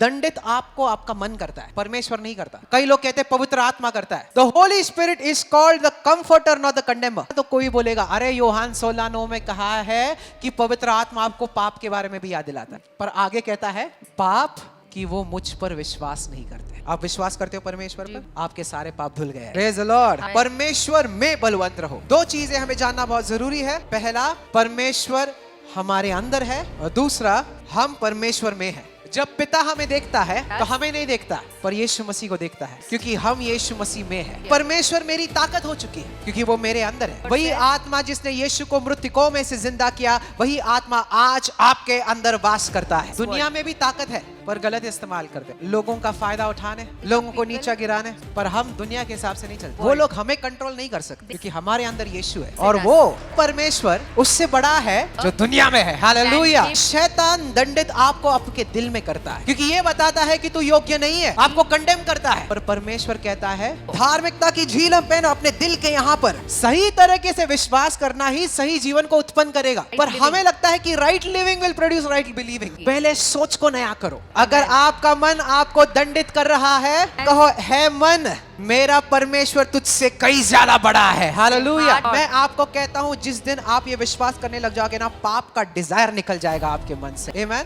दंडित आपको आपका मन करता है, परमेश्वर नहीं करता। कई लोग कहते हैं पवित्र आत्मा करता है। The holy spirit is called the comforter not the condemner. तो कोई बोलेगा अरे यूहान 16:9 में कहा है कि पवित्र आत्मा आपको पाप के बारे में भी याद दिलाता है, पर आगे कहता है पाप कि वो मुझ पर विश्वास नहीं करते। आप विश्वास करते हो परमेश्वर पर, आपके सारे पाप धुल गए। Praise the Lord. परमेश्वर में बलवंत रहो। दो चीजें हमें जानना बहुत जरूरी है। पहला, परमेश्वर हमारे अंदर है, और दूसरा, हम परमेश्वर में है। जब पिता हमें देखता है तो हमें नहीं देखता, पर यीशु मसीह को देखता है, क्योंकि हम यीशु मसीह में है। परमेश्वर मेरी ताकत हो चुकी है, क्योंकि वो मेरे अंदर है। वही आत्मा जिसने यीशु को मृतकों में से जिंदा किया, वही आत्मा आज आपके अंदर वास करता है। दुनिया में भी ताकत है, पर गलत इस्तेमाल करते, लोगों का फायदा उठाने, लोगों को नीचा गिराने। पर हम दुनिया के हिसाब से नहीं चलते। वो लोग हमें कंट्रोल नहीं कर सकते, क्योंकि हमारे अंदर यीशु है, और वो परमेश्वर उससे बड़ा है जो दुनिया में है। हालेलुया। शैतान दंडित आपको आपके दिल में करता है, क्योंकि ये बताता है कि तू योग्य नहीं है, आपको कंडेम करता है। पर परमेश्वर कहता है धार्मिकता की झीलम पहनो अपने दिल के यहाँ पर। सही तरीके से विश्वास करना ही सही जीवन को उत्पन्न करेगा। पर हमें लगता है कि right living will produce right believing. पहले सोच को नया करो। अगर आपका मन आपको दंडित कर रहा है, कहो है मन, मेरा परमेश्वर तुझसे कई ज्यादा बड़ा है। हालेलुया। मैं आपको कहता हूं, जिस दिन आप ये विश्वास करने लग जाओगे ना, पाप का डिजायर निकल जाएगा आपके मन से। Amen.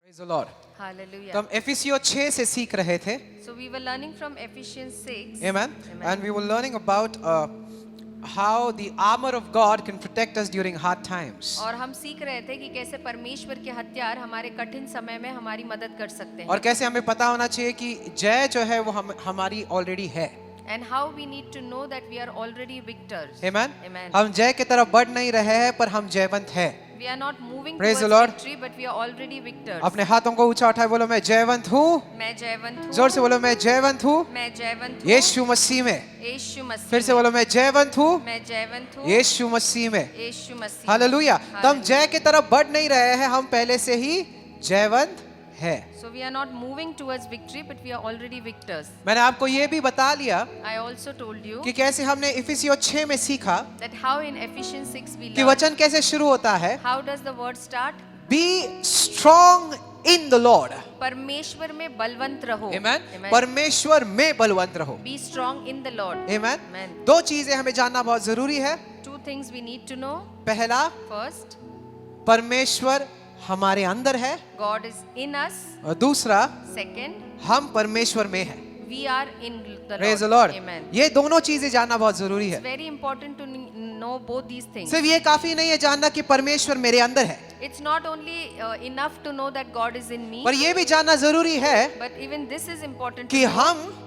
Praise the lord. Hallelujah. तो हम एफिसियों 6 से सीख रहे थे। So we were learning from Ephesians 6. Amen. And we were learning about how the armor of God can protect us during hard times. और हम सीख रहे थे कि कैसे परमेश्वर के हथियार हमारे कठिन समय में हमारी मदद कर सकते हैं। और कैसे हमें पता होना चाहिए कि जय जो है वो हमारी ऑलरेडी है। And how we need to know that we are already victors. Amen. Amen. हम जय की तरफ बढ़ नहीं रहे हैं, पर हम जयवंत हैं। We are not moving Praise the towards Lord. victory, but we are already victors. अपने हाथों को ऊंचा उठाए, बोलो मैं जयवंत हूँ। मैं जयवंत हूँ। जोर से बोलो मैं जयवंत हूँ मैं जयवंत हूँ। यीशु मसीह में। यीशु मसीह। फिर से बोलो मैं जयवंत हूँ मैं जयवंत हूँ। यीशु मसीह में। यीशु मसीह। हालेलुया। तो हम जय की तरफ बढ़ नहीं रहे हैं, हम पहले से ही जयवंत है। So we are not moving towards victory, but we are already victors. मैंने आपको ये भी बता लिया I also told you कि कैसे हमने इफिसियों 6 में सीखा that how in Ephesians 6 we कि learn. वचन कैसे शुरू होता है। How does the word start? Be strong in the Lord. परमेश्वर में बलवंत रहो। Amen. Amen. परमेश्वर में बलवंत रहो। Be strong in the Lord. Amen. Amen. दो चीजें हमें जानना बहुत जरूरी है। Two things we need to know. पहला, First, परमेश्वर हमारे अंदर है, God is in us. और दूसरा, Second, हम परमेश्वर में हैं। we are in the Praise the Lord. Lord. Amen. ये दोनों चीजें जानना बहुत जरूरी है। It's very important to know both these things. सिर्फ ये काफी नहीं है जानना कि परमेश्वर मेरे अंदर है, It's not only enough to know that God is in me, पर ये भी जानना जरूरी है but even this is important कि to know हम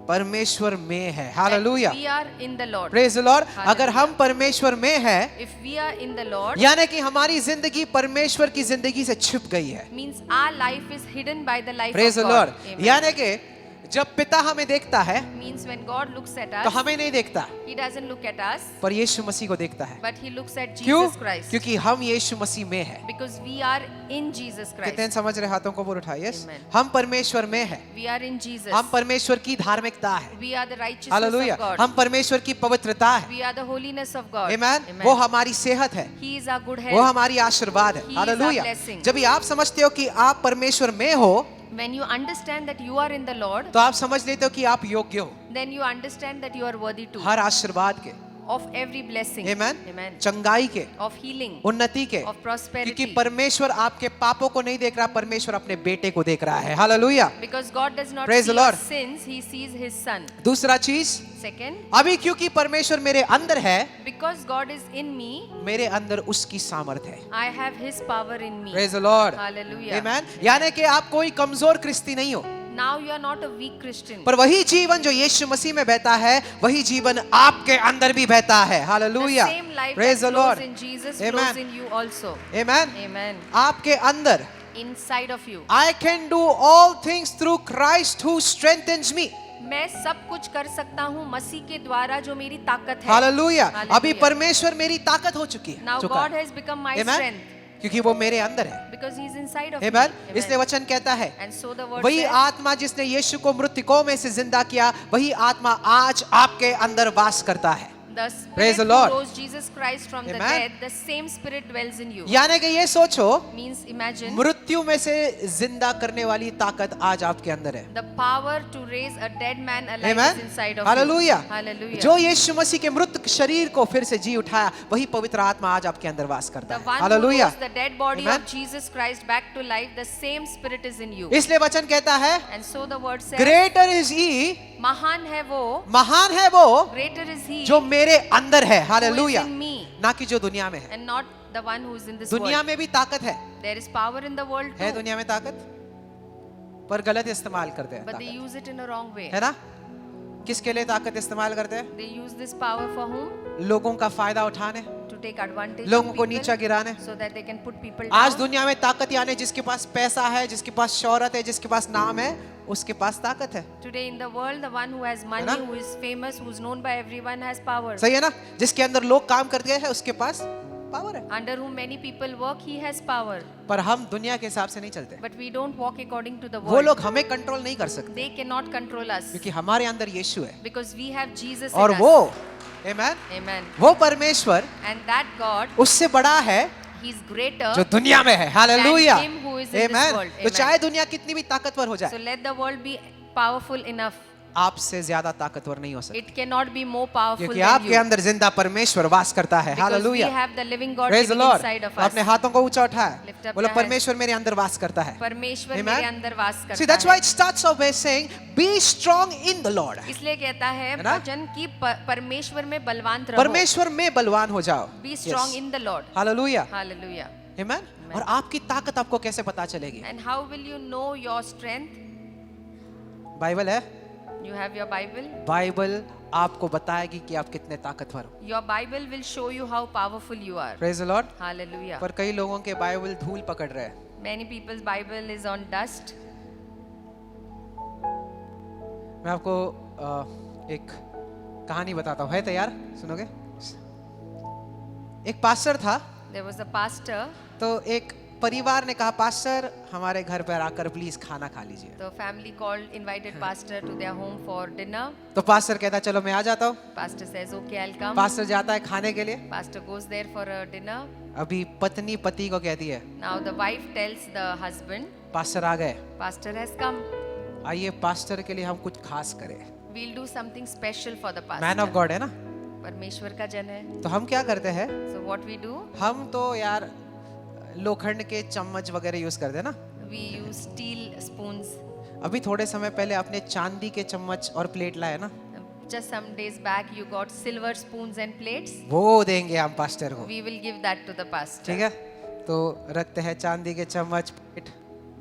परमेश्वर में है। Hallelujah. that we are in the Lord. Praise the lord. Hallelujah. अगर हम परमेश्वर में है, If we are in the Lord, यानी कि हमारी जिंदगी परमेश्वर की जिंदगी से छिप गई है। means our life is hidden by the life praise of the God. Lord. Amen. यानी कि जब पिता हमें देखता है Means when God looks at तो us, हमें नहीं देखता, He doesn't look at us, पर यीशु मसीह को देखता है। but He looks at क्यों? Jesus Christ. क्योंकि हम यीशु मसीह में है। Because we are in Jesus कितने Christ. समझ रहे, हाथों को ऊपर उठाइए। Yes, Amen. हम परमेश्वर में है, We are in Jesus. हम परमेश्वर की धार्मिकता है। We are the righteousness hallelujah. of God. हम परमेश्वर की पवित्रता है। We are the holiness of God. Amen. Amen. वो हमारी सेहत है, He is our good वो health. हमारी आशीर्वाद है। He is our hallelujah. blessing. जब भी आप समझते हो कि आप परमेश्वर में हो, When you understand that you are in the Lord, तो आप समझ लेते हो कि आप योग्य हो then you understand that you are worthy too हर आशीर्वाद के, of every blessing. Amen, Amen. चंगाई के, Of healing, उन्नति के, of prosperity. क्योंकि परमेश्वर आपके पापों को नहीं देख रहा, परमेश्वर अपने बेटे को देख रहा है। Hallelujah. Because God does not Praise see the Lord. our sins, He sees His Son. दूसरा चीज, Second, अभी क्योंकि परमेश्वर मेरे अंदर है, because God is in me, मेरे अंदर उसकी सामर्थ्य है। I have His power in me. Praise the lord. Hallelujah. आमेन। यानी कि आप कोई कमजोर क्रिस्ती नहीं हो, Now you are not a weak Christian. पर वही जीवन जो यीशु मसीह में बहता है, वही जीवन आपके अंदर भी बहता है। The hallelujah. same life praise that the flows Lord. in Jesus Amen. flows in you also. Amen. Amen. आपके अंदर, Inside of you. I can do all things through Christ who strengthens me. मैं सब कुछ कर सकता हूँ मसीह के द्वारा जो मेरी ताकत है. हालेलुया। Hallelujah. अभी परमेश्वर मेरी ताकत हो चुकी है। Now चुका God है। has become my Amen? strength क्योंकि वो मेरे अंदर है। because He is inside of me. Amen. Amen. इसलिए वचन कहता है, And so the word वही says, आत्मा जिसने यीशु को मृतकों में से जिंदा किया, वही आत्मा आज आपके अंदर वास करता है। The Praise spirit the Lord. who rose Jesus Christ from the Amen. dead, the same spirit dwells in you. यानी कि ये सोचो, Means imagine मृत्यु में से जिंदा करने वाली ताकत आज आपके अंदर है। the power to raise a dead man alive Amen. is inside of Hallelujah. you. Hallelujah. जो यीशु मसीह के मृत शरीर को फिर से जी उठाया, वही पवित्र आत्मा आज आपके अंदर वास करता The है। one who hallelujah. rose the dead body Amen. of Jesus Christ back to life, the same spirit is in you. इसलिए वचन कहता है, And so the word says, greater is he, महान है वो, महान है वो greater is he जो मेरे अंदर है। who is hallelujah. in me, ना कि जो दुनिया में है। and not the one who is in this दुनिया world. में भी ताकत है, There is power in the world है too, दुनिया में ताकत, पर गलत इस्तेमाल करते हैं but they ताकत, use it in a wrong way. है ना? किसके लिए ताकत इस्तेमाल करते हैं? They use this power for whom? लोगों का फायदा उठाने, To take advantage लोगों of को people, नीचा गिराने। so that they can put people आज down. दुनिया में ताकत यानी जिसके पास पैसा है, जिसके पास शोहरत है, जिसके पास नाम है, उसके पास ताकत है। Today in the world, the one who has money, ना? who is famous, who is known by everyone, has power. सही है ना? जिसके अंदर लोग काम करते हैं, उसके पास पावर है। Under whom many people work, he has power. पर हम दुनिया के हिसाब से नहीं चलते। But we don't walk according to the वो world. लोग हमें कंट्रोल नहीं कर सकते, They cannot control us क्योंकि हमारे अंदर यीशु है because we have Jesus और in us. वो, आमेन, Amen. वो परमेश्वर And that God, उससे बड़ा है He is greater. जो दुनिया में है। Hallelujah. Than him who is in this amen. world. तो Amen. चाहे दुनिया कितनी भी ताकतवर हो So जाए, let the world be powerful enough. आपसे ज्यादा ताकतवर नहीं हो सकती, It cannot be more powerful क्योंकि than आपके you. अंदर जिंदा परमेश्वर वास करता है। Because we hallelujah. have the living God Praise the living Lord। inside of तो us. अपने हाथों को ऊंचा उठाया, Lift up बोलो your hands. परमेश्वर मेरे अंदर वास करता है। परमेश्वर Amen. मेरे अंदर वास See, that's करता why है. it starts off by saying, be strong in the Lord. इसलिए कहता है है ना? वचन की परमेश्वर में बलवान रहो. परमेश्वर में बलवान हो जाओ। Be strong in the Lord. Hallelujah. Hallelujah. आमेन। और आपकी ताकत आपको कैसे पता चलेगी? And how will you know your strength? Bible है, You have your Bible. Bible आपको बताएगी कि आप कितने ताकतवर हो। Your Bible will show you how powerful you are. Praise the lord. Hallelujah. पर कई लोगों के बाइबल धूल पकड़ रहे हैं। Many people's Bible is on dust. मैं आपको एक कहानी बताता हूँ, है तैयार? सुनोगे? एक पास्टर था, There was a pastor. तो एक परिवार ने कहा, पास्टर हमारे घर पर आकर प्लीज खाना खा लीजिए। The family called, invited pastor to their home for dinner. तो पास्टर कहता चलो मैं आ जाता हूँ। Pastor says, okay, I'll come. Pastor जाता है खाने के लिए। Pastor goes there for a dinner. अभी पत्नी पति को कहती है, Now the wife tells the husband, pastor आ गए, pastor has come. आइए पास्टर के लिए हम कुछ खास करें। We'll do something special for the man of pastor. God है ना? परमेश्वर का जन है. तो हम क्या करते हैं? So what we do? हम तो यार लोखंड के चम्मच वगैरह यूज करते हैं ना। We use steel spoons. अभी थोड़े समय पहले आपने चांदी के चम्मच और प्लेट लाए ना, Just some days back you got silver spoons and plates. वो देंगे हम पास्टर को। We will give that to the pastor. ठीक है, तो रखते हैं चांदी के चम्मच प्लेट,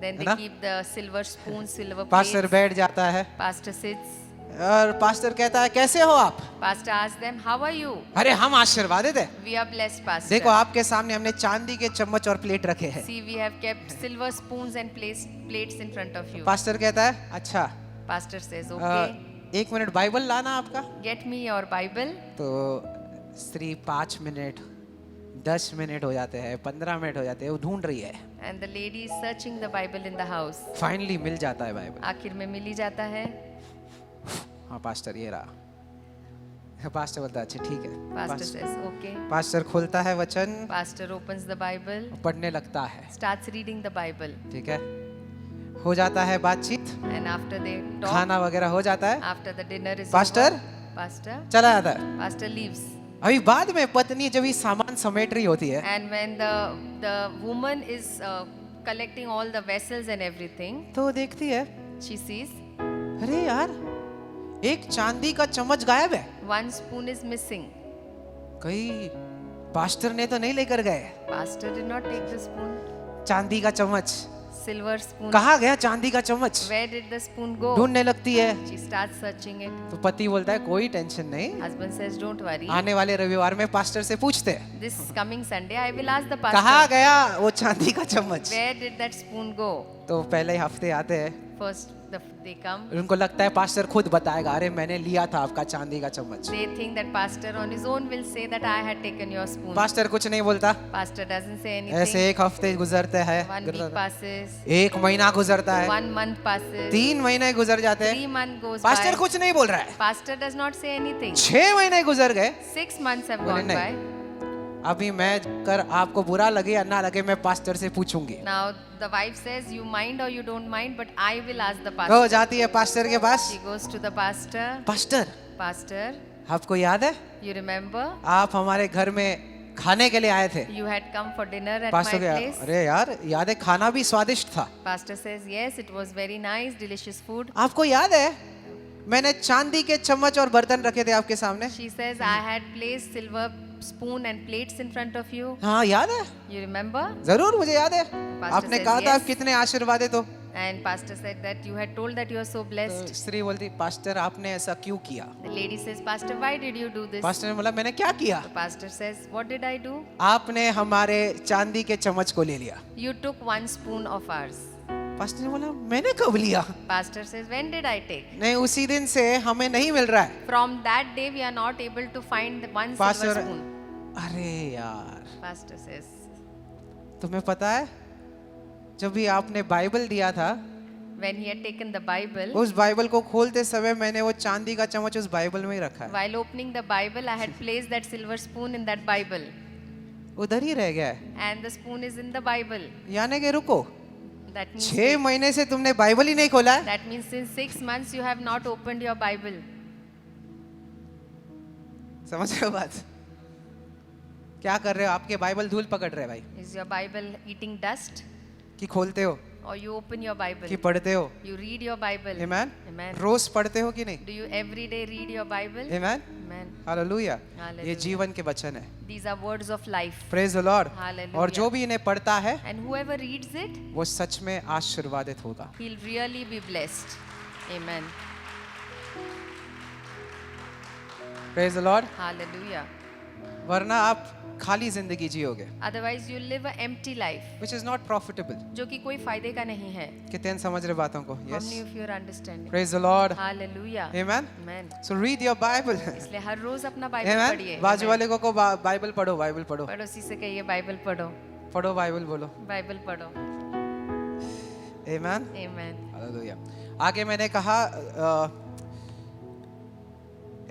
Then है they ना? keep the silver spoons, silver pastor plates. बैठ जाता है Pastor sits. और पास्टर कहता है कैसे हो आप? Pastor asks them, how are you? अरे हम आशीर्वादित है। We are blessed, pastor. देखो आपके सामने हमने चांदी के चम्मच और प्लेट रखे हैं। See, we have kept silver spoons and plates in front of you. Pastor कहता है अच्छा, Pastor says, okay, एक मिनट बाइबल लाना आपका। get me your Bible. तो स्त्री 5 मिनट 10 मिनट हो जाते हैं, 15 मिनट हो जाते हैं, वो ढूंढ रही है। And the lady is searching the Bible in the house. Finally मिल जाता है बाइबल। आखिर में मिल ही जाता है. हाँ पास्टर ये रहा। पास्टर बोलता है अच्छा ठीक है। Pastor says, okay. पास्टर खोलता है वचन, Pastor opens the Bible, पढ़ने लगता है। starts reading the Bible. ठीक है, हो जाता है बातचीत, And after they talk, खाना वगैरह हो जाता है, after the dinner is Pastor? over, Pastor चला जाता है। Pastor leaves. अभी बाद में पत्नी जब ये सामान समेट रही होती है, And when the woman is collecting all the vessels and everything, तो देखती है she sees अरे यार एक चांदी का चम्मच गायब है। one spoon is missing. कहीं पास्टर ने तो नहीं लेकर गए Pastor did not take the spoon. चांदी का चम्मच? Silver spoon. कहाँ गया चांदी का चम्मच? Where did the spoon go? ढूंढने लगती है। She starts searching it. तो पति बोलता है कोई टेंशन नहीं, Husband says, don't worry. आने वाले रविवार में पास्टर से पूछते हैं This coming Sunday, I will ask the कहाँ pastor. गया वो चांदी का चम्मच। Where did that spoon go? तो पहले ही हफ्ते आते हैं, First, they come. उनको लगता है पास्टर खुद बताएगा, अरे मैंने लिया था आपका चांदी का चम्मच। They think that pastor on his own will say that I had taken your spoon. Pastor कुछ नहीं बोलता, Pastor doesn't say anything. ऐसे एक हफ्ते गुजरते हैं, 1 week passes. एक महीना गुजरता है, 1 month passes. 3 महीने गुजर जाते हैं, 3 months goes पास्टर by. कुछ नहीं बोल रहा है। Pastor does not say anything. 6 महीने गुजर गए, 6 months have बोले gone by. नहीं, अभी मैं कर आपको बुरा लगे या ना लगे मैं पास्टर से पूछूंगी। Now the wife says, you mind or you don't mind, but I will ask the वो pastor. जाती है पास्टर के पास, She goes to the pastor. Pastor Pastor, आपको याद है you remember? आप हमारे घर में खाने के लिए आए थे। You had come for dinner at pastor my क्या, place. अरे यार याद है खाना भी स्वादिष्ट था। Pastor says, yes, it was very nice, delicious food. आपको याद है मैंने चांदी के चम्मच और बर्तन रखे थे आपके सामने। She says, I had placed silver spoon and plates in front of you. हाँ याद है, You remember? जरूर मुझे याद है। आपने says कहा था yes. आप कितने आशीर्वादित हो। And pastor said that you had told that you are so blessed. स्त्री बोलती पास्टर आपने ऐसा क्यों किया। The lady says, Pastor, why did you do this? Pastor ने बोला मैंने क्या किया। The pastor says, what did I do? आपने हमारे चांदी के चम्मच को ले लिया। You took 1 spoon of ours. Pastor ने बोला मैंने कब लिया। Pastor says, when did I take? नहीं उसी दिन से हमें नहीं मिल रहा है। From that day, we are not able to find the 1 Pastor, silver spoon. अरे यार Pastor says, तुम्हें पता है जब भी आपने बाइबल दिया था when he had taken the Bible, उस बाइबल को खोलते समय मैंने वो चांदी का चम्मच उस बाइबल में ही रखा है, while opening the Bible, I had placed that silver spoon in that Bible. उधर ही रह गया है। And the spoon is in the Bible. यानी कि रुको That means 6 महीने से तुमने बाइबल ही नहीं खोला है। That means since 6 months you have not opened your Bible. समझ रहे हो बात, क्या कर रहे हो, आपके बाइबल धूल पकड़ रहे हैं भाई। Is your Bible eating dust? कि खोलते हो Or you open your Bible? कि पढ़ते हो। You read your Bible? Amen? Amen. रोज पढ़ते हो कि नहीं। Do you every day read your Bible? Amen? Amen. Hallelujah, Hallelujah. ये जीवन के वचन है। These are words of life. Praise the lord. Hallelujah. और जो भी इन्हें पढ़ता है And whoever reads it, वो सच में आशीर्वादित होगा। he'll really be blessed. Amen. Praise the lord. Hallelujah. वरना आप खाली जिंदगी जियोगे, Otherwise you live an empty life, which is not profitable। जो कि कोई फायदे का नहीं है. कितने समझ रहे बातों को। How Yes, many of you are understanding? praise the Lord। Hallelujah. Amen। Amen. So read your Bible। इसलिए हर रोज अपना बाइबल Amen। पढ़िए. बाजू Amen. वाले को बाइबल पढ़ो, बाइबल पढ़ो, पड़ोसी से कहिए बाइबल पढ़ो, पढ़ो बाइबल बोलो। बाइबल पढ़ो. Amen। Amen. हालेलुया। आगे मैंने कहा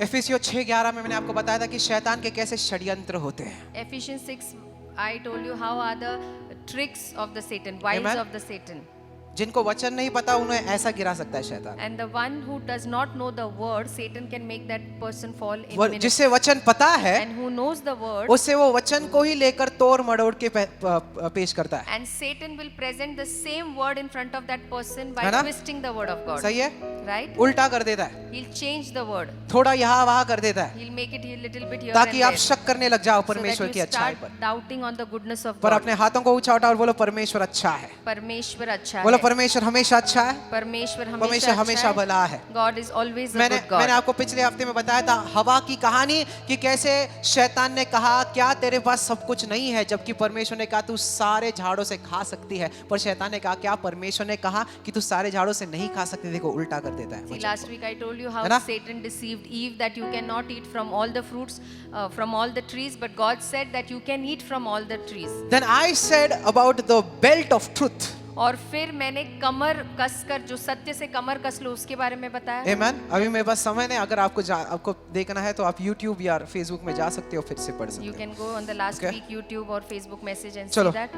एफिसियों 6:11 में मैंने आपको बताया था कि शैतान के कैसे षड्यंत्र होते हैं। Ephesians 6, I told you how are the tricks of the Satan, wiles Amen. of the Satan. जिनको वचन नहीं पता उन्हें ऐसा गिरा सकता है शैतान। And the one who does not know the word, Satan can make that person fall in minutes. जिसे वचन पता है And who knows the word, उससे वो वचन को ही लेकर तोड़ मरोड़ के पेश करता है। and Satan will present the same word in front of that person by है ना? twisting the word of God. सही है, Right? उल्टा कर देता है, He'll change the word. थोड़ा यहाँ वहाँ कर देता है He'll make it a little bit here ताकि and आप there. शक करने लग जाओ So that परमेश्वर की you अच्छाई start पर। doubting on the goodness of पर God. अपने हाथों को ऊंचा उठा और बोलो परमेश्वर अच्छा है। परमेश्वर अच्छा बोलो है. परमेश्वर हमेशा अच्छा है, परमेश्वर परमेश्वर हमेशा हमेशा भला है। God is always a मैंने good God. मैंने आपको पिछले हफ्ते में बताया था हवा की कहानी कि कैसे शैतान ने कहा क्या तेरे पास सब कुछ नहीं है, जबकि परमेश्वर ने कहा तू सारे झाड़ों से खा सकती है, पर शैतान ने कहा क्या परमेश्वर ने कहा कि तू सारे झाड़ों से नहीं खा सकती। देखो उल्टा कर देता है See, वचन last को। week I told you how है ना? Satan deceived Eve that you cannot eat from all the fruits, from all the trees, but God said that you can eat from all the trees. Then I said about the belt of truth। और फिर मैंने कमर कसकर, जो सत्य से कमर कस लो, उसके बारे में बताया. Amen। अभी मेरे पास समय नहीं, अगर आपको देखना है तो आप YouTube या Facebook में जा सकते हो, फिर से पढ़ सकते You हो। can go on the last Okay. week YouTube or Facebook message and चलो see that.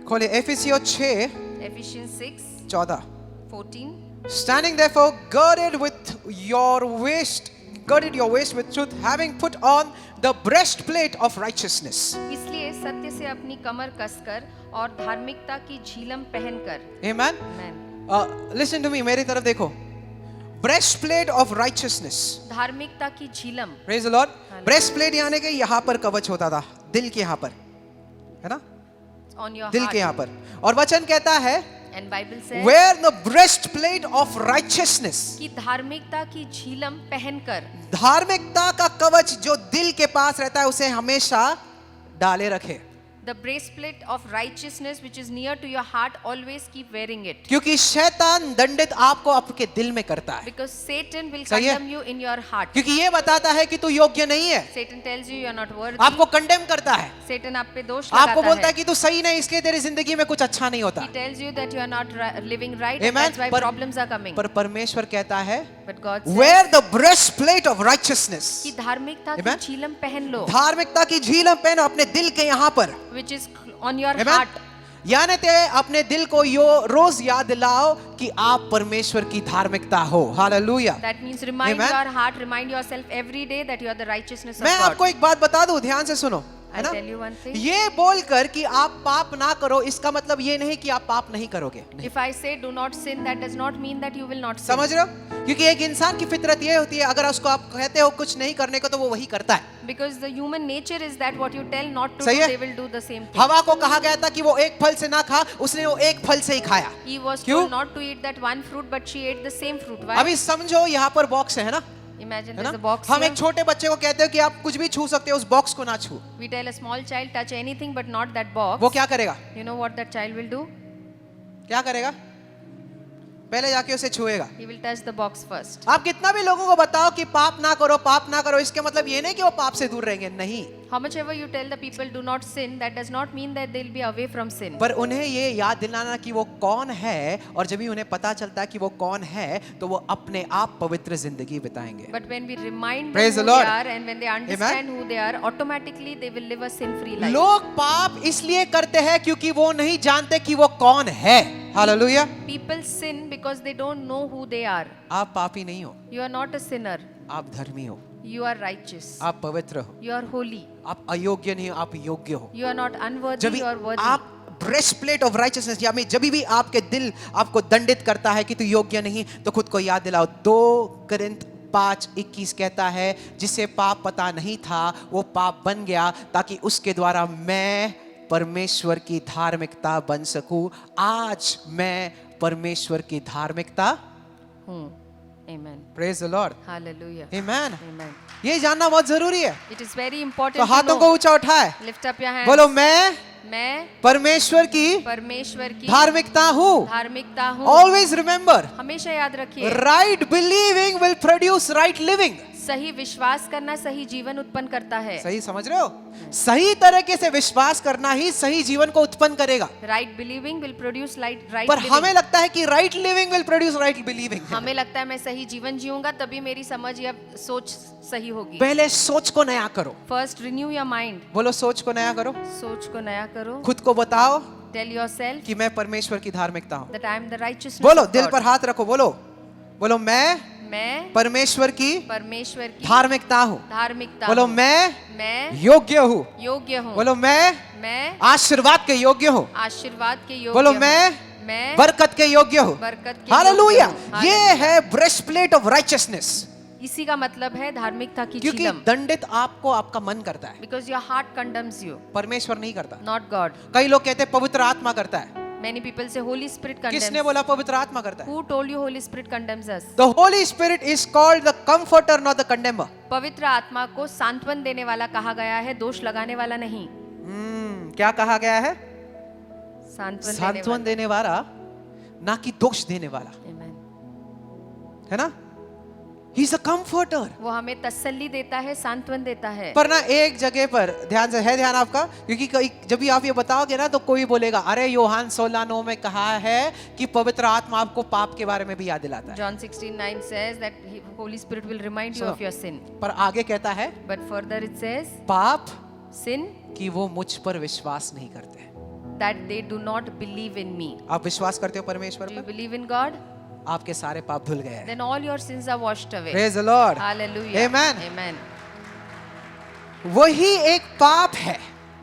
खोलिए एफिसियों 6 Ephesians 6, 14। 14. Standing therefore girded your waist with truth, having put on the breastplate of righteousness। इसलिए सत्य से अपनी कमर कसकर और धार्मिकता की झिलम पहनकर. Amen। Amen. Listen to me, मेरी तरफ देखो। breastplate of righteousness। धार्मिकता की झिलम. Praise the Lord। breastplate यानी कि यहाँ पर कवच होता था, दिल के यहाँ पर, है ना, On your दिल heart. के यहाँ पर। और वचन कहता है And Bible says wear the breastplate of righteousness। कि धार्मिकता की झिलम पहनकर. धार्मिकता का कवच जो दिल के पास रहता है उसे हमेशा डाले रखे। The breastplate of righteousness which is near to your heart, always keep wearing it. क्योंकि शैतान दंडित आपको आपके दिल में करता है, Because Satan will सही है? condemn you in your heart. क्योंकि ये बताता है कि तू योग्य नहीं है, Satan tells you you are not worthy. आपको कंडेम करता है, Satan आप पे दोष आपको बोलता लगाता है है. कि तू सही नहीं, इसलिए तेरी जिंदगी में कुछ अच्छा नहीं होता. He tells you that you are not living right, and Amen. that's why problems are coming. पर परमेश्वर कहता है, But God says wear the breastplate of righteousness. कि धार्मिकता की Amen. झीलम पहन लो, धार्मिकता की झीलम पहनो अपने दिल के यहाँ पर. which is on your Amen. heart. यानी ते अपने दिल को रोज याद दिलाओ कि आप परमेश्वर की धार्मिकता हो. Hallelujah. That means remind Amen. your heart, remind yourself every day that you are the righteousness of मैं God. आपको एक बात बता दूं, ध्यान से सुनो, है I'll ना? tell you one thing. ये बोलकर कि आप पाप ना करो, इसका मतलब ये नहीं कि आप पाप नहीं करोगे. If I say do not sin, that does not mean that you will not sin. समझ रहे हो? क्योंकि एक इंसान की फितरत ये होती है, अगर उसको आप कहते हो कुछ नहीं करने को तो वो वही करता है. Because the human nature is that what you tell not to सही do, है? they will do the same thing. हवा को कहा गया था कि वो एक फल से ना खा, उसने वो एक फल से ही खाया. He was क्यों? told not to eat that one fruit, but she ate the same fruit. Why? अभी समझो यहाँ पर बॉक्स है ना, Imagine है there's a ना? box हम here. एक छोटे बच्चे को कहते हो कि आप कुछ भी छू सकते हो, उस बॉक्स को ना छू. We tell a small child touch anything but not that box. वो क्या करेगा? You know what that child will do? क्या करेगा? पहले जाके उसे छुएगा. He will touch the box first. आप कितना भी लोगों को बताओ कि पाप ना करो, पाप ना करो, इसके मतलब ये नहीं कि वो पाप से दूर रहेंगे, नहीं. How much ever you tell the people do not sin, that does not mean that they'll be away from sin. पर उन्हें ये याद दिलाना कि वो कौन है, और जब भी उन्हें पता चलता है कि वो कौन है, तो वो अपने आप पवित्र जिंदगी बिताएंगे. But when we remind Praise them the who Lord. they are and when they understand who they are, automatically they will live a sin-free life. लोग पाप इसलिए करते हैं क्योंकि वो नहीं जानते कि वो कौन है. Hallelujah. People sin because they don't know who they are. आप पापी नहीं हो, You are not a sinner. आप धर्मी हो, You are righteous. आप पवित्र हो, You are holy. आप अयोग्य नहीं हो, आप योग्य हो. You are not unworthy. जब भी You are worthy. आप ब्रेस्टप्लेट ऑफ राइचियसनेस, यानी जब भी आपके दिल आपको दंडित करता है कि तू योग्य नहीं, तो खुद को याद दिलाओ. 2 कोरिन्थ 5:21 कहता है, जिसे पाप पता नहीं था वो पाप बन गया ताकि उसके द्वारा मैं परमेश्वर की धार्मिकता बन सकूं. आज मैं परमेश्वर की धार्मिकता. Amen. Praise the lord. Hallelujah. Amen. Amen. ये जानना बहुत जरूरी है. It is very तो important to हाथों को know. ऊंचा उठाए, Lift up your hands. बोलो मैं परमेश्वर की परमेश्वर की धार्मिकता हूँ. धार्मिकता हूँ. ऑलवेज रिमेंबर, हमेशा याद रखिए, right believing will produce right living. सही विश्वास करना सही जीवन उत्पन्न करता है. सही समझ रहे हो? सही तरीके से विश्वास करना ही सही जीवन को उत्पन्न करेगा. Right believing will produce right पर हमें लगता है कि right living will produce right believing. हमें लगता है मैं सही जीवन जीऊंगा तभी मेरी समझ या सोच सही होगी. पहले सोच को नया करो. First renew your mind. बोलो सोच को नया करो. सोच को नया करो. खुद को बताओ टेल योरसेल्फ कि मैं परमेश्वर की धार्मिकता हूँ. That I am the righteousness. बोलो, दिल पर हाथ रखो, बोलो मैं परमेश्वर की परमेश्वर की धार्मिकता हूँ. धार्मिकता बोलो हूँ. मैं मैं योग्य हूँ. योग्य हूँ. बोलो मैं आशीर्वाद के योग्य हूँ. आशीर्वाद के योग्य बोलो हूँ. मैं बरकत के योग्य हूँ. बरकत के हालेलुया. योग्य हूँ. ये है ब्रेस्टप्लेट ऑफ राइचियसनेस. इसी का मतलब है धार्मिकता की क्योंकि झिलम. दंडित आपको आपका मन करता है, बिकॉज योर हार्ट कंडम्स यू, परमेश्वर नहीं करता. Not God. कई लोग कहते हैं पवित्र आत्मा करता है. Many people say Holy Spirit condemns. किसने बोला पवित्र आत्मा करता है? Who told you Holy Spirit condemns us? The Holy Spirit is called the comforter, not the condemner. पवित्र आत्मा को सांत्वन देने वाला कहा गया है, दोष लगाने वाला नहीं. क्या कहा गया है? सांत्वन देने वाला, ना कि दोष देने वाला. Amen. है ना? He is a comforter. वो हमें तसल्ली देता है, सांत्वन देता है. पर ना एक जगह पर ध्यान आपका, क्योंकि जब भी आप ये बताओगे ना तो कोई बोलेगा, अरे यूहन्ना 16:9 में कहा है कि पवित्र आत्मा आपको पाप के बारे में भी याद दिलाता है. John 16:9 says that Holy Spirit will remind you of your sin. पर आगे कहता है, But further it says, पाप sin कि वो मुझ पर विश्वास नहीं करते. that they do not believe in me. आप विश्वास करते हो परमेश्वर Do you पर? believe in God? आपके सारे पाप धुल गए हैं. Then all your sins are washed away. Praise the Lord. Hallelujah. Amen. Amen. वही एक पाप है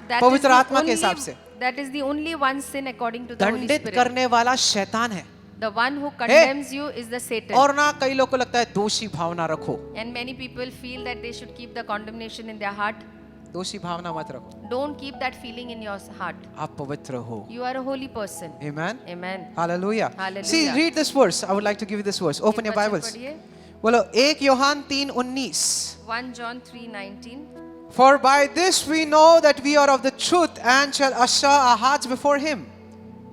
That is पवित्र the आत्मा के only- हिसाब से. That is the only one sin according to the Holy दंडित Spirit. करने वाला शैतान है. The one who condemns you is the Satan. और ना कई लोग को लगता है दोषी भावना रखो. And many people feel that they should keep the condemnation in their heart. दोषी भावना मत रखो. Don't keep that feeling in your heart. आप पवित्र हो. You are a holy person. Amen. Amen. Hallelujah. Hallelujah. See, read this verse. I would like to give you this verse. Open your एक वचन Bibles. पढ़िए. बोलो 1 यूहन्ना 3:19. 1 John 3:19. For by this we know that we are of the truth and shall assure our hearts before him.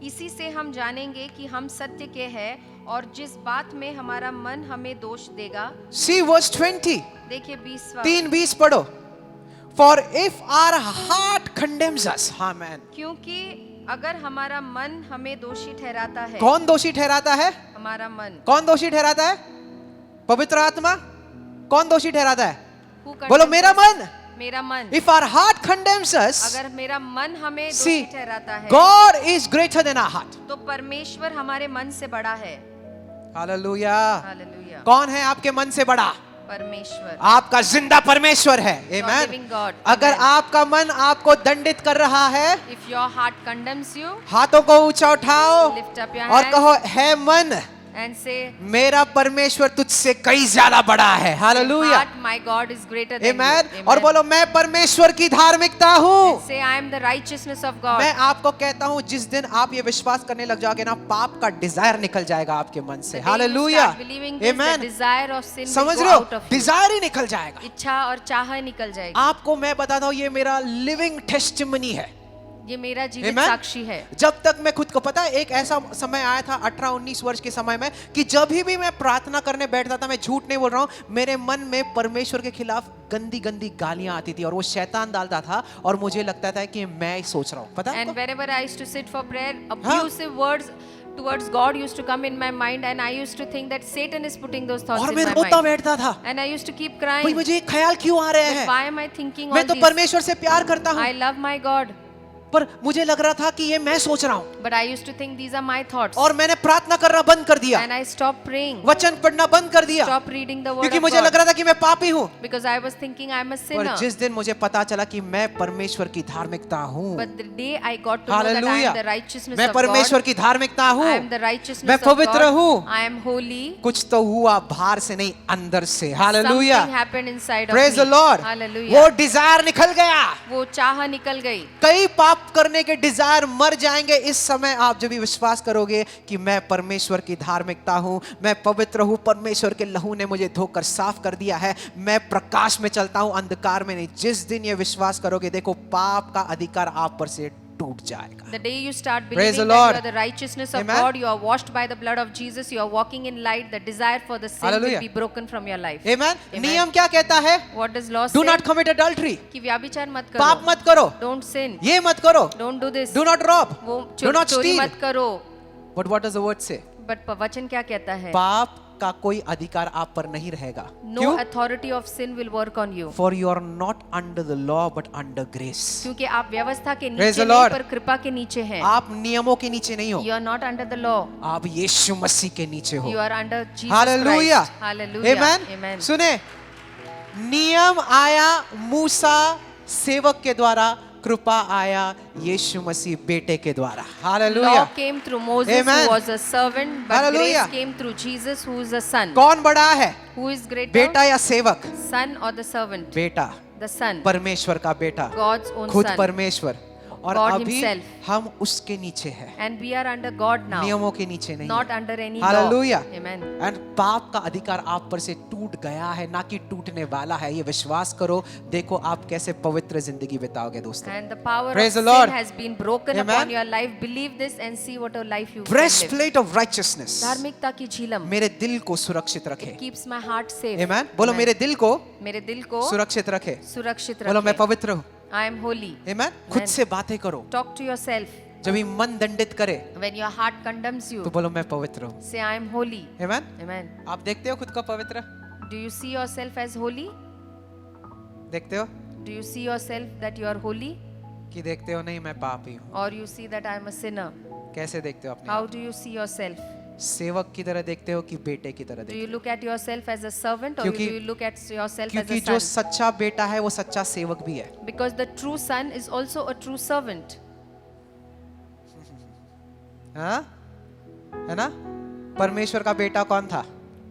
इसी से हम जानेंगे कि हम सत्य के हैं और जिस बात में हमारा मन हमें दोष देगा। See verse 20. देखिए 20वां। 3:20 पढ़ो। For if our heart condemns us, amen. क्योंकि अगर हमारा मन हमें दोषी ठहराता है। कौन दोषी ठहराता है? हमारा मन। कौन दोषी ठहराता है? पवित्र आत्मा। कौन दोषी ठहराता है? Who condemns बोलो मेरा us? मन। मेरा मन। If our heart condemns us, अगर मेरा मन हमें see, दोषी ठहराता है, God is greater than our heart. तो परमेश्वर हमारे मन से बड़ा है। Hallelujah. हालेलुया। कौन है आपके मन से बड़ा? परमेश्वर। आपका जिंदा परमेश्वर है। Your Amen. living God. अगर Amen. आपका मन आपको दंडित कर रहा है, If your heart condemns you, हाथों को ऊंचा उठाओ lift up your और hands कहो, है मन, and say, मेरा परमेश्वर तुझसे कई ज्यादा बड़ा है। Hallelujah. heart, my God is greater than Amen. you. और बोलो मैं परमेश्वर की धार्मिकता हूँ। Say, I am the righteousness of God. मैं आपको कहता हूँ जिस दिन आप ये विश्वास करने लग जाओगे ना, पाप का डिजायर निकल जाएगा आपके मन से। The day you hallelujah. start believing this, the Amen. desire of sin will समझ go रहे हो? out of you. डिजायर ही निकल जाएगा। इच्छा और चाह निकल जाएगी। आपको मैं बताता हूँ, ये मेरा लिविंग टेस्टिमनी है। ये मेरा जीवित Amen? साक्षी है। जब तक मैं खुद को पता है, एक ऐसा समय आया था 18-19 वर्ष के समय में कि जब भी मैं प्रार्थना करने बैठता था, मैं झूठ नहीं बोल रहा हूँ, मेरे मन में परमेश्वर के खिलाफ गंदी गंदी गालियां आती थी और वो शैतान डालता था और मुझे लगता था कि मैं ही सोच रहा हूँ। पता है And आपको? whenever I used to sit for prayer, abusive words towards God used to come in my mind, and I used to think that Satan is putting those thoughts और in मैं my रोता mind. बैठता था, And I used to keep भाई crying. मुझे ये ख्याल क्यों आ रहे That हैं? why am I thinking all मैं तो this? परमेश्वर से प्यार करता हूँ, I love my God, पर मुझे लग रहा था कि ये मैं सोच रहा हूँ but I used to think these are my thoughts. और मैंने प्रार्थना करना बंद कर दिया, And I stopped praying, वचन पढ़ना बंद कर दिया, stopped reading the word क्योंकि of मुझे लग God, रहा था कि मैं पापी हूँ। because I was thinking I am a पर sinner. जिस दिन मुझे पता चला कि मैं परमेश्वर की धार्मिकता हूँ, But the day I got to know that I hallelujah, am the righteousness मैं of God, परमेश्वर की धार्मिकता हूँ, I am the righteousness मैं of पवित्र God, हूँ, I am holy. कुछ तो हुआ बाहर से नहीं अंदर से। Hallelujah, Something happened inside of praise me. The lord. Hallelujah. वो डिजायर निकल गया, वो चाह निकल गई। कई पाप करने के डिजायर मर जाएंगे इस समय आप जब भी विश्वास करोगे कि मैं परमेश्वर की धार्मिकता हूं, मैं पवित्र हूं, परमेश्वर के लहू ने मुझे धोकर साफ कर दिया है, मैं प्रकाश में चलता हूं, अंधकार में नहीं। जिस दिन ये विश्वास करोगे, देखो पाप का अधिकार आप पर से टूट जाएगा। The day you start Praise believing the that Lord. you are the righteousness of Amen. God, you are washed by the blood of Jesus, you are walking in light, the desire for the sin Hallelujah. will be broken from your life. Amen. Amen. नियम क्या कहता है? What does law Do say? not commit adultery. कि व्याभिचार मत पाप करो। मत करो, Don't sin. ये मत करो, Don't do this. do not rob, वो do not चोरी steal. मत करो। But what does the word say? But वचन क्या कहता है? पाप का कोई अधिकार आप पर नहीं रहेगा। No क्यों? authority of sin will work on you. For you are not under the law but under grace. क्योंकि आप व्यवस्था के Praise नीचे the नहीं Lord. पर कृपा के नीचे हैं। आप नियमों के नीचे नहीं हो, You are not under the law. आप यीशु मसीह के नीचे हो। You are under Jesus hallelujah, Christ. Hallelujah. Amen. Amen. सुने, नियम आया मूसा सेवक के द्वारा, कृपा आया यीशु मसीह बेटे के द्वारा। Hallelujah. Law came through Moses, Amen. who was a servant, but Hallelujah. grace came through Jesus, who is a son. कौन बड़ा है, Who is greater, बेटा या सेवक? son or the servant? बेटा, The son, परमेश्वर का बेटा, God's own खुद son. परमेश्वर। और God अभी himself. हम उसके नीचे हैं, And we are under God now, नियमों के नीचे नहीं। not under any hallelujah. law. Amen. And पाप का अधिकार आप पर से टूट गया है, ना कि टूटने वाला है। ये विश्वास करो, देखो आप कैसे पवित्र जिंदगी बिताओगे दोस्तों। And the power Praise of the Lord. sin has been broken Amen. upon your life. Believe this and see what a life you can live. Breastplate of righteousness धार्मिकता की झिलम मेरे दिल को सुरक्षित रखे। keeps my heart safe. आमेन। बोलो Amen. मेरे दिल को मेरे दिल को सुरक्षित रखे। सुरक्षित बोलो मैं रखे। पवित्र हूँ। I am holy. आमेन। खुद से बातें करो। Talk to yourself. जब ये मन दंडित करे When your heart condemns तो you, बोलो मैं पवित्र हूँ। say I am holy. Amen. Amen. आप देखते हो खुद को पवित्र? Do you see yourself as holy? देखते हो Do you see yourself that you are holy? कि देखते हो नहीं मैं पापी हूँ? Or you see that I am a sinner? कैसे देखते हो अपने How आप? do you see yourself? सेवक की तरह देखते हो कि बेटे की तरह Do देखते you look at yourself as a servant or do क्योंकि- you look at yourself as क्योंकि a जो son? सच्चा बेटा है वो सच्चा सेवक भी है। Because the true son is also a true servant. हाँ? है ना? परमेश्वर का बेटा कौन था?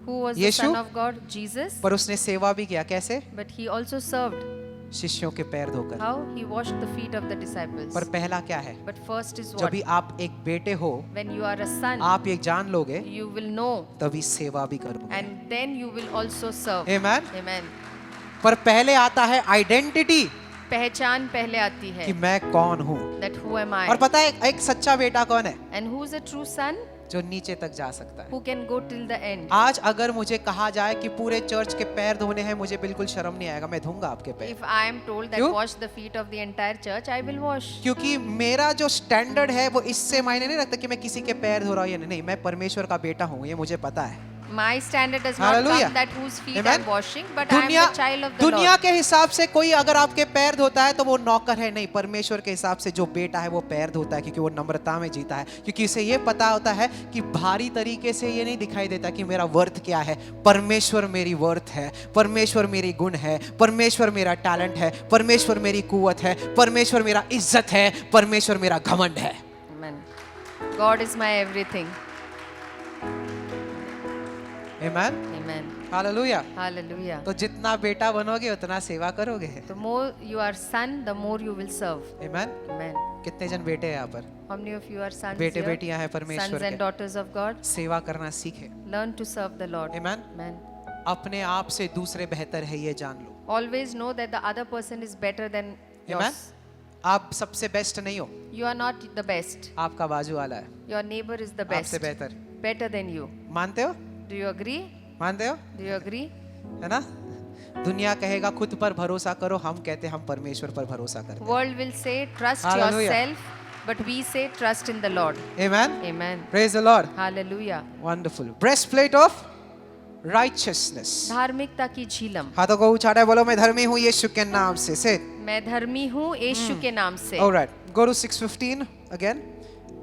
Who was the Yeshu? son of God? Jesus. पर उसने सेवा भी किया। कैसे? But he also served. शिष्यों के पैर धोकर। How? He washed the feet of the disciples. पर पहला क्या है? But first is जब what? भी आप एक बेटे हो, When you are a son, आप ये जान लोगे, you will know तभी सेवा भी करोगे। and then you will also serve. Amen. Amen. पर पहले आता है आइडेंटिटी पहचान पहले आती है, कि मैं कौन हूँ। that who am और I, पता है एक सच्चा बेटा कौन है? and who is a true son, जो नीचे तक जा सकता है। who can go till the end. आज अगर मुझे कहा जाए कि पूरे चर्च के पैर धोने हैं, मुझे बिल्कुल शर्म नहीं आएगा, मैं धोऊंगा आपके पैर। If I am told that क्यों? wash the feet of the entire church, I will wash. क्योंकि मेरा जो स्टैंडर्ड है वो इससे मायने नहीं रखता कि मैं किसी के पैर धो रहा हूँ या नहीं, मैं परमेश्वर का बेटा हूँ, ये मुझे पता है। My standard does not Hallelujah. come that whose feet Amen. I'm washing, but I am दुनिया the child of the दुनिया Lord. के हिसाब से कोई अगर आपके पैर धोता है तो वो नौकर है, नहीं, परमेश्वर के हिसाब से जो बेटा है वो पैर धोता है, क्योंकि वो नम्रता में जीता है, क्योंकि उसे ये पता होता है कि भारी तरीके से ये नहीं दिखाई देता कि मेरा वर्थ क्या है। परमेश्वर मेरी वर्थ है, परमेश्वर मेरी गुण है, परमेश्वर मेरा टैलेंट है, परमेश्वर मेरी कुवत है, परमेश्वर मेरा इज्जत है, परमेश्वर मेरा घमंड है। Amen. God is my everything. Amen, Amen. Hallelujah. Hallelujah. तो जितना बेटा बनोगे उतना सेवा करोगे। The more you are son, the more you will serve. Amen. Amen. कितने जन बेटे हैं यहाँ पर? How many of you are sons बेटे here? बेटियां हैं Sons परमेश्वर and के। daughters of God. सेवा करना सीखे। Learn to serve the Lord. Amen. Amen. अपने आप से दूसरे बेहतर है ये जान लो। Always know that the other person is better than amen. yours. आप सबसे बेस्ट नहीं हो, You are not the best. आपका बाजू वाला है Your neighbor is the आपसे best. बेहतर। Better than you. मानते हो? Do you agree? मानते हो? Do you agree? है ना? दुनिया कहेगा खुद पर भरोसा करो, हम कहते हैं हम परमेश्वर पर भरोसा करते World will say trust Hallelujah. yourself, but we say trust in the Lord. हैं। Amen. Amen. Praise the Lord. Hallelujah. Wonderful. Breastplate of righteousness. धार्मिकता की झीलम। हाथों को उठाए बोलो मैं धर्मी हूँ यीशु के नाम से। Say it. मैं धर्मी हूँ यीशु के नाम से। All right. Go to 6:15 again.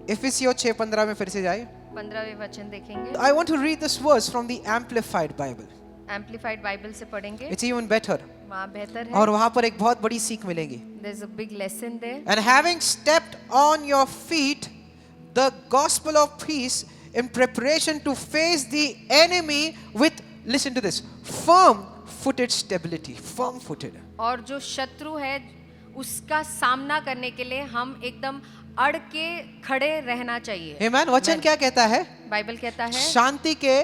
इफिसियों 6:15 में फिर से जाइए। 15वें वचन देखेंगे। I want to read this verse from the Amplified Bible. Amplified Bible से पढ़ेंगे। It's even better. वहाँ बेहतर है। और वहाँ पर एक बहुत बड़ी सीख मिलेगी। There's a big lesson there. And having stepped on your feet the gospel of peace in preparation to face the enemy with, listen to this, firm-footed stability. Firm-footed. और जो शत्रु है उसका सामना करने के लिए हम एकदम अड़ के खड़े रहना चाहिए। Amen. वचन Amen. क्या कहता है? बाइबल कहता है शांति के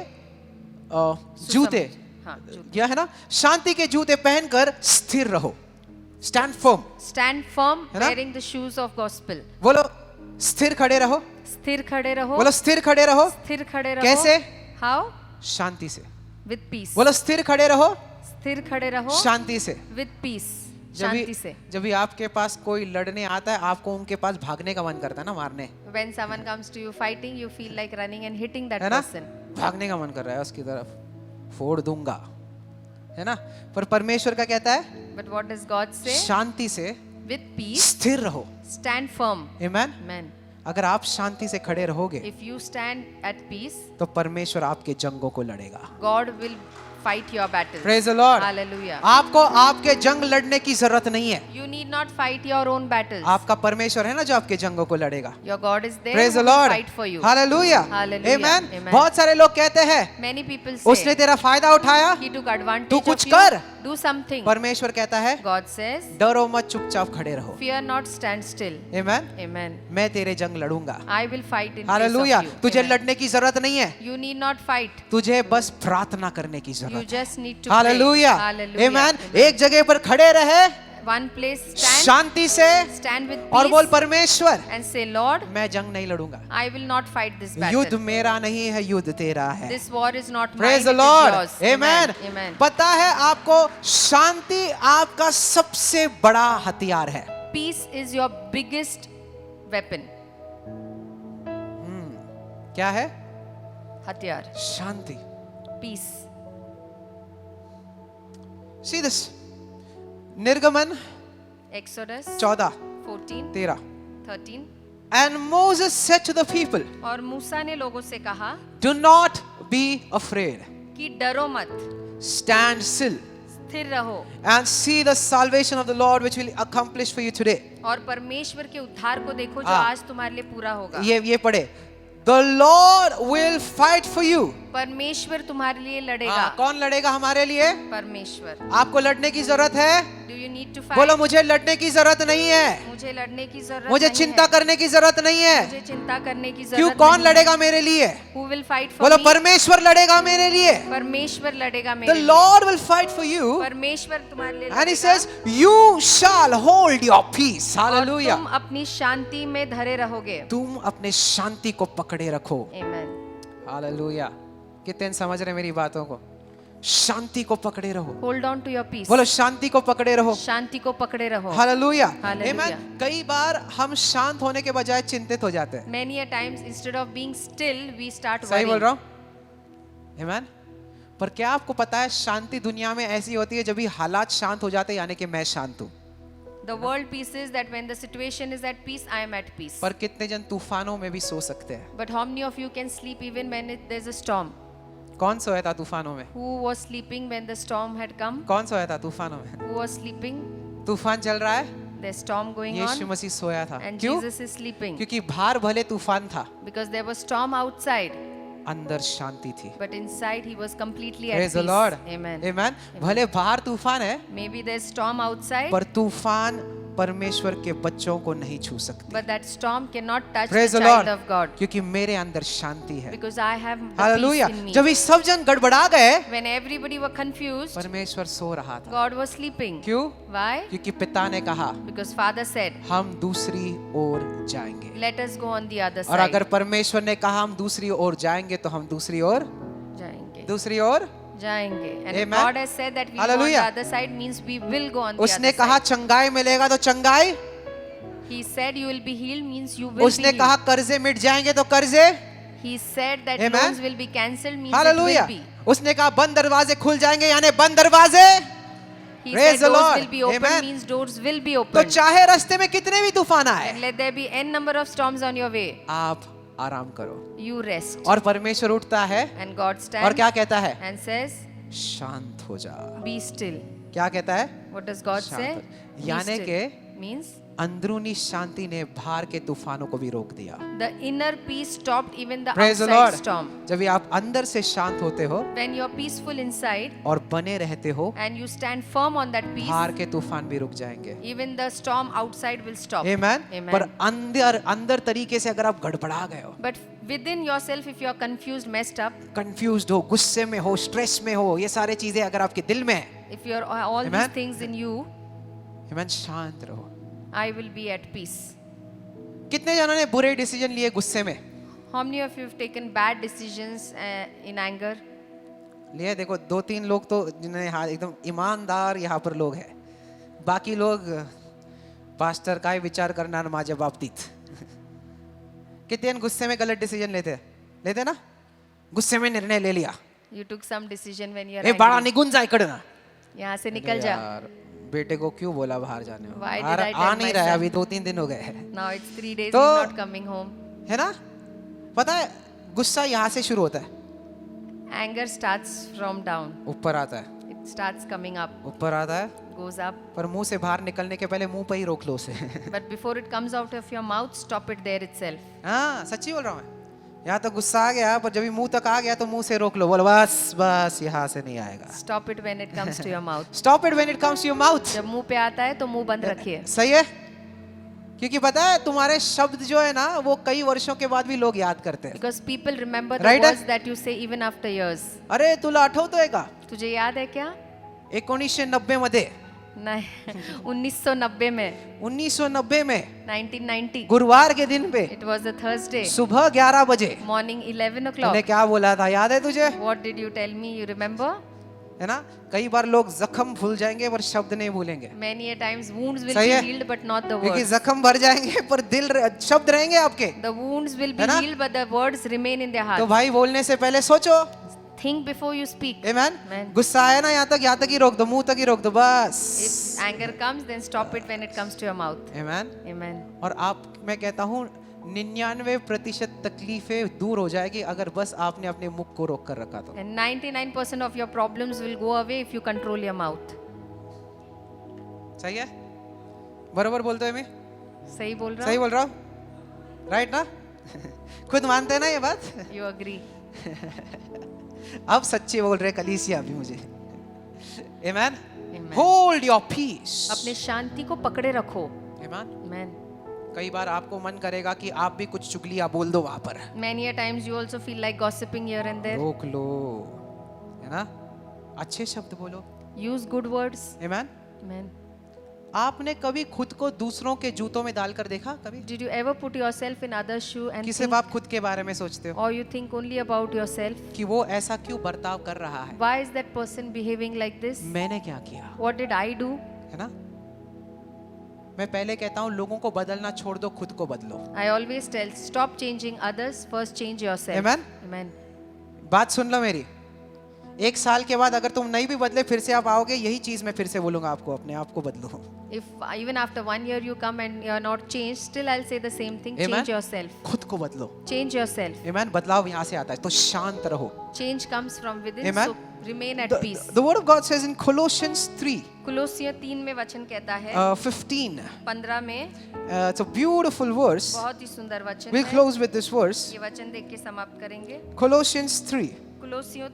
जूते, हाँ, जूते। क्या है ना, शांति के जूते पहनकर स्थिर रहो। Stand firm. Stand firm, है ना? wearing the shoes of gospel. बोलो स्थिर खड़े रहो। स्थिर खड़े रहो। बोलो स्थिर खड़े रहो। स्थिर खड़े रहो। कैसे? How? शांति से। With peace. बोलो स्थिर खड़े रहो स्थिर खड़े रहो। शांति से। With peace. जब शांति भी से। जब भी आपके पास कोई लड़ने आता है, आपको उनके पास भागने का मन करता है ना, मारने, When someone comes to you fighting, you feel like running and hitting that है ना, person. भागने का मन कर रहा है उसकी तरफ, फोड़ दूंगा, है ना। पर परमेश्वर का कहता है But what does God say? शांति से With peace, स्थिर रहो। stand firm. आमेन। Amen. अगर आप शांति से खड़े रहोगे If you stand at peace, तो परमेश्वर आपके जंगों को लड़ेगा। God will fight your battles. Praise the Lord. Hallelujah. आपको आपके जंग लड़ने की जरूरत नहीं है। You need not fight your own battles. आपका परमेश्वर है ना जो आपके जंगों को लड़ेगा। Your God is there Praise who the will Lord. fight for you. Hallelujah. Hallelujah. Amen. Amen. बहुत सारे लोग कहते हैं Many people उसने say तेरा फायदा उठाया, he took advantage तू of कुछ you. कर। Do something. परमेश्वर कहता है God says, डरो मत, चुपचाप खड़े रहो। fear not, stand still. Amen. Amen. मैं तेरे जंग लड़ूंगा। I will fight in place hallelujah. of you. तुझे Amen. लड़ने की जरूरत नहीं है, You need not fight. तुझे बस प्रार्थना करने की You जरूरत है। just need to pray. Hallelujah. Hallelujah. Amen. Amen. एक जगह पर खड़े रहे, One place stand, शांति से, stand with और बोल peace परमेश्वर and say, Lord, मैं जंग नहीं लड़ूंगा। I will not fight this युद्ध battle. मेरा नहीं है, युद्ध तेरा है। This war is not mine, Praise it the is Lord. yours. Amen. Amen. पता है आपको, शांति आपका सबसे बड़ा हथियार है। Peace is your biggest weapon. क्या है? हथियार. शांति। Peace. See this. निर्गमन Exodus 14, 14, 13. 13. And Moses said to the people, और मूसा ने लोगों से कहा do not be afraid. कि डरो मत, Stand still स्थिर रहो and see the salvation of the Lord which will accomplish for you today. और परमेश्वर के उद्धार को देखो जो हाँ। आज तुम्हारे लिए पूरा होगा। ये पढ़े। The Lord will fight for you. परमेश्वर तुम्हारे लिए लड़ेगा. हाँ, कौन लड़ेगा हमारे लिए? परमेश्वर. आपको लड़ने की जरूरत है? Do you need to बोलो fight? मुझे लड़ने की जरूरत नहीं है, मुझे लड़ने की जरूरत मुझे नहीं चिंता है. करने की जरूरत नहीं है. मुझे चिंता करने की क्यों? जरूरत कौन नहीं है. लड़ेगा मेरे लिए? Who will fight for बोलो me? परमेश्वर लड़ेगा मेरे लिए. परमेश्वर लड़ेगा The मेरे लिए. Lord will fight for you. परमेश्वर तुम्हारे लिए And he लड़ेगा. says, you shall hold your peace. और Hallelujah. तुम अपनी शांति में धरे रहोगे. तुम अपने शांति को पकड़े रखो. Amen. हालेलुया. कितने समझ रहे मेरी बातों को? शांति को पकड़े रहो. Hold on to your peace. बोलो शांति को पकड़े रहो. शांति को पकड़े रहो. हालेलुया. Hallelujah. Amen. कई बार हम शांत होने के बजाय चिंतित हो जाते हैं. Many a times instead of being still we start सही बोल worrying. रहा हूँ? Amen. पर क्या आपको पता है शांति दुनिया में ऐसी होती है जब भी हालात शांत हो जाते हैं, यानी कि मैं शांत हूँ. The world peace is that when the situation is at peace, I am at peace. पर कितने जन तूफानों में भी सो सकते हैं? But how many of you can sleep even when there's a storm? कौन सोया था तूफानों में? Who was sleeping when the storm had come? कौन सोया था तूफानों में? Who was sleeping? तूफान चल रहा है, There's storm going Yeshu on मसीह सोया था. and क्यों? Jesus is sleeping. क्योंकि बाहर भले तूफान था, Because there was storm outside, अंदर शांति थी. but inside he was completely at Praise the peace. Lord. Amen. Amen. भले बाहर तूफान है, Maybe there's storm outside, पर तूफान परमेश्वर के बच्चों को नहीं छू सकती. but that storm cannot touch Praise the the child Lord. of God. क्योंकि मेरे अंदर शांति है. Because I have the hallelujah. peace in me. जब ये सब जन गड़बड़ा गए, When everybody were confused, परमेश्वर सो रहा था. God was sleeping. क्यों? Why? क्योंकि पिता ने कहा Because Father said, हम दूसरी ओर जाएंगे. let us go on the other और side. अगर परमेश्वर ने कहा हम दूसरी ओर जाएंगे तो हम दूसरी ओर जाएंगे. And if Amen. God has said that we go on the Hallelujah. other side means we will go on the उसने other कहा side. चंगाई मिलेगा तो चंगाई, He said you will be healed means you will be उसने healed. कहा कर्जे मिट जाएंगे तो कर्जे. He said that Amen. loans will be cancelled means it hallelujah. will be. उसने कहा बंद दरवाजे खुल जाएंगे, यानी बंद दरवाजे. He Praise said the doors Lord. will be open Amen. means doors will be तो open. चाहे रास्ते में कितने भी तूफान आए, And let there be n number of storms on your way. आप आराम करो. You rest. और परमेश्वर उठता है And God और stands क्या कहता है? and says, शांत हो जा. be still. क्या कहता है? What does God शांत say? हो- Be यानी still. के Means अंदरूनी शांति ने बाहर के तूफानों को भी रोक दिया. the inner peace stopped even the Praise the outside Lord. storm. जब भी आप अंदर से शांत होते हो When you're peaceful inside और बने रहते हो, and you stand firm on that peace, बाहर के तूफान भी रुक जाएंगे. even the storm outside will stop. Amen. Amen. पर अंदर तरीके से अगर आप गड़बड़ा गए हो, But within yourself, if you are confused, messed up, confused हो, गुस्से में हो, स्ट्रेस में हो, ये सारे चीजें अगर आपके दिल में है, if you are all Amen. these things in you, Amen, शांत रहो. I will be at peace. कितने जनों ने बुरे डिसीजन लिए गुस्से में? How many of you have taken bad decisions in anger? लिए देखो 2-3 लोग तो जिन्हें हाँ एकदम ईमानदार यहाँ पर लोग हैं. बाकी लोग पास्टर काय विचार करणार माझ्या बाबतीत. कितने जन गुस्से में गलत डिसीजन लेते ना? गुस्से में निर्णय ले लिया. You took some decision when you are ए बाळा angry. निघून जा इकडनं. यहाँ से निकल जा. यार बेटे को क्यों बोला बाहर जाने को? Why did यार I tell आ my नहीं रहा है, son? अभी 2-3 दिन हो गए हैं. Now it's 3 days तो- he's not coming home. है ना? पता है गुस्सा यहाँ से शुरू होता है, Anger starts from down. ऊपर आता है, It starts coming up, ऊपर आता है, goes up. पर मुंह से बाहर निकलने के पहले मुंह पे ही रोक लो उसे. But before it comes out of your mouth, stop it there itself. हाँ सच्ची बोल रहा हूँ मैं. यहाँ तो गुस्सा आ गया, पर जब भी मुंह तक आ गया तो मुंह से रोक लो. बोलो बस बस यहाँ से नहीं आएगा. Stop it when it comes to your mouth. Stop it when it comes to your mouth. जब मुंह पे आता है तो मुंह बंद रखिए. सही है, क्योंकि पता है तुम्हारे शब्द जो है ना वो कई वर्षों के बाद भी लोग याद करते हैं. Because people remember the Right? words that you say even after years. अरे तुला आठवतोय का तुझे याद है क्या? 1990 मध्ये, नहीं 1990 में 1990 में 1990 गुरुवार के दिन पे it was a Thursday सुबह 11 बजे morning 11 मैंने o'clock. क्या बोला था, याद है तुझे? What did you tell me? You remember? है ना? कई बार लोग जख्म भूल जाएंगे पर शब्द नहीं भूलेंगे. Many a times wounds will सही be है? healed but not the क्योंकि words. जख्म भर जाएंगे पर शब्द रहेंगे आपके. The wounds will be है ना? healed but the words remain in their तो heart. भाई बोलने से पहले सोचो. Think before you speak. Amen? Amen. गुस्सा आया ना यहाँ तक ही रोक दो, मुंह तक ही रोक दो बस. If anger comes, then stop it when it comes to your mouth. Amen? Amen. और मैं कहता हूँ 99% तकलीफें दूर हो जाएगी अगर बस आपने अपने मुख को रोक कर रखा तो. And 99% of your problems will go away if you control your mouth. सही है? बरोबर बोलते हैं मैं? सही बोल रहा सही हूँ? बोल रहा हूँ? राइट ना? खुद मानते हैं ना ये बात? You agree. अब सच्चे बोल रहे कलीसिया भी मुझे। Amen. Amen. Hold your peace. अपने शांति को पकड़े रखो। Amen. Amen. कई बार आपको मन करेगा कि आप भी कुछ चुगलियां बोल दो वहां पर, Many a times you also feel like gossiping here and there. रोक लो, है ना? अच्छे शब्द बोलो। Use good words. Amen. Amen. आपने कभी खुद को दूसरों के जूतों में डालकर देखा कभी? Did you ever put yourself in others' shoe and कि think, सिर्फ आप खुद के बारे में सोचते हो or you think only about yourself? कि वो ऐसा क्यों बर्ताव कर रहा है, Why is that person behaving like this? मैंने क्या किया, What did I do? है ना? मैं पहले कहता हूँ लोगों को बदलना छोड़ दो, खुद को बदलो। I always tell, stop changing others, first change yourself. Amen. Amen. बात सुन लो मेरी, एक साल के बाद अगर तुम नहीं भी बदले फिर से आप आओगे, यही चीज मैं फिर से बोलूंगा आपको, अपने आप को बदलो। If even after 1 year you come and you are not changed, still I'll say the same thing. Amen. Change yourself. खुद को बदलो। Change yourself. Amen. बदलाव यहाँ से आता है, तो शांत रहो। Change comes from within. Amen. So remain at peace. The word of God says in Colossians 3, कुलोसियों 3 में वचन कहता है 15. 15 में, It's a beautiful verse. बहुत ही सुंदर वचन We'll है। close with this verse. ये वचन देख के समाप्त करेंगे। Colossians 3, कुलोसियों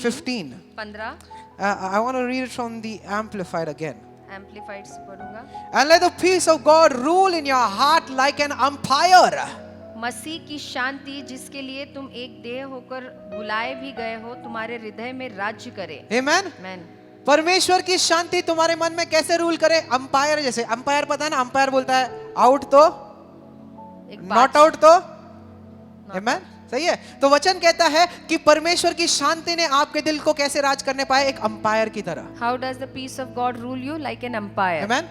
15. 15 I want to read it from the Amplified again. Amplified से पढ़ूंगा। And let the peace of God rule in your heart like an umpire. मसीह की शांति जिसके लिए तुम एक देह होकर बुलाए भी गए हो, तुम्हारे हृदय में राज्य करे। Amen. Amen. परमेश्वर की शांति तुम्हारे मन में कैसे रूल करे? अंपायर जैसे। अंपायर पता है ना, अंपायर बोलता है आउट तो, एक नॉट आउट तो। Amen. सही है। तो वचन कहता है कि परमेश्वर की शांति ने आपके दिल को कैसे राज करने पाए, एक अंपायर की तरह। How does the peace of God rule you like an umpire? Amen.